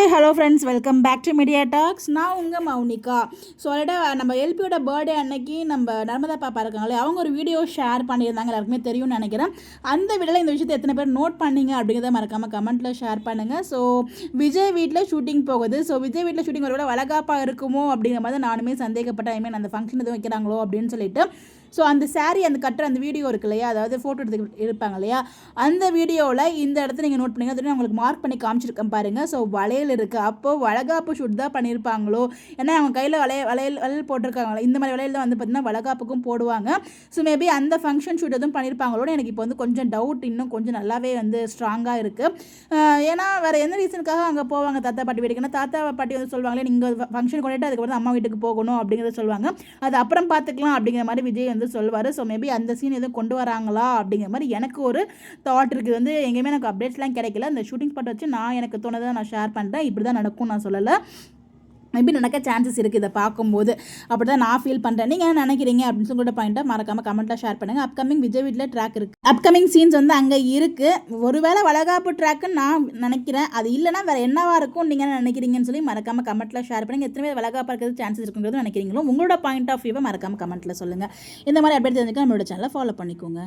Hi hello friends, welcome back to media talks. நான் உங்கள் Mounika. So நம்ம எல்பியோட பர்த்டே அன்னைக்கு நம்ம நர்மதா பாப்பா இருக்காங்களே, அவங்க ஒரு வீடியோ ஷேர் பண்ணியிருந்தாங்க, எல்லாருக்குமே தெரியும்னு நினைக்கிறேன். அந்த வீடியோவில் இந்த விஷயத்தை எத்தனை பேர் நோட் பண்ணீங்க அப்படிங்கிறத மறக்காமல் கமெண்ட்டில் ஷேர் பண்ணுங்கள். ஸோ விஜய் வீட்டில் ஷூட்டிங் போகுது. ஸோ விஜய் வீட்டில் ஷூட்டிங் ஒரு வளகாப்பாக இருக்குமோ அப்படிங்கிற மாதிரி நானுமே சந்தேகப்பட்டேன். ஐ மீன் அந்த ஃபங்க்ஷன் எதுவும் வைக்கிறாங்களோ அப்படின்னு சொல்லிட்டு. ஸோ அந்த சாரீ அந்த கட்டுற அந்த வீடியோ இருக்கு இல்லையா, அதாவது ஃபோட்டோ எடுத்து இருப்பாங்க இல்லையா, அந்த வீடியோவில் இந்த இடத்துல நீங்கள் நோட் பண்ணிங்க, அது உங்களுக்கு மார்க் பண்ணி காமிச்சிருக்கேன் பாருங்கள். ஸோ வளையல் இருக்குது. அப்போது வளகாப்பு ஷூட் தான் பண்ணியிருப்பாங்களோ, ஏன்னா அவங்க கையில் வளையல் போட்டிருக்காங்களே, இந்த மாதிரி வளையல் தான் வந்து பார்த்திங்கன்னா வளகாப்புக்கும் போடுவாங்க. ஸோ மேபி அந்த ஃபங்க்ஷன் ஷூட் எதுவும் பண்ணியிருப்பாங்களோன்னு எனக்கு இப்போ வந்து கொஞ்சம் டவுட் இன்னும் கொஞ்சம் நல்லாவே வந்து ஸ்ட்ராங்காக இருக்குது. ஏன்னா வேறு எந்த ரீசனுக்காக அங்கே போவாங்க தாத்தா பாட்டி வீட்டுக்குன்னா, தாத்தா பாட்டி வந்து சொல்லுவாங்களே நீங்கள் ஃபங்க்ஷன் கொண்டுட்டு அதுக்கப்புறம் அம்மா வீட்டுக்கு போகணும் அப்படிங்கிறத சொல்லுவாங்க. அது அப்புறம் பார்த்துக்கலாம் அப்படிங்கிற மாதிரி விஜய் வந்து சொல்லுவார். ஸோ மேபி அந்த சீன் எதுவும் கொண்டு வராங்களா அப்படிங்கிற மாதிரி எனக்கு ஒரு தாட் இருக்குது. வந்து எங்கேயுமே எனக்கு அப்டேட்ஸ்லாம் கிடைக்கல. இந்த ஷூட்டிங் ஸ்பாட் வச்சு நான் எனக்கு தோணுதை நான் ஷேர் பண்ணுறேன். இப்படி தான் நடக்கும் நான் சொல்லலை, மேபி நடக்க சான்சஸ் இருக்குது. இதை பார்க்கும்போது அப்படி தான் நான் ஃபீல் பண்ணுறேன். நீங்கள் என்ன நினைக்கிறீங்க அப்படின்னு சொல்லிட்டு பாயிண்ட்டாக மறக்காமல் கமெண்ட்டில் ஷேர் பண்ணுங்கள். அப்கமிங் விஜய் வீட்டில் ட்ராக் இருக்குது, அப்கமிங் சீன்ஸ் வந்து அங்கே இருக்குது. ஒருவேளை வளகாப்பு ட்ராக்குன்னு நான் நினைக்கிறேன். அது இல்லைனா வேறு என்னவாக இருக்கும் நீங்கள் என்ன நினைக்கிறீங்கன்னு சொல்லி மறக்காமல் கமெண்ட்டில் ஷேர் பண்ணுங்கள். எத்தனை பேர் வளகாப்பாக இருக்கிறது சான்சஸ் இருக்குங்கிறது நினைக்கிறீங்களோ உங்களோட பாயிண்ட் ஆஃப் வியூவை மறக்காமல் கமெண்ட்டில் சொல்லுங்கள். இந்த மாதிரி அப்டேட் தெரிஞ்சுக்க நம்மளோட சேனலை ஃபாலோ பண்ணிக்கோங்க.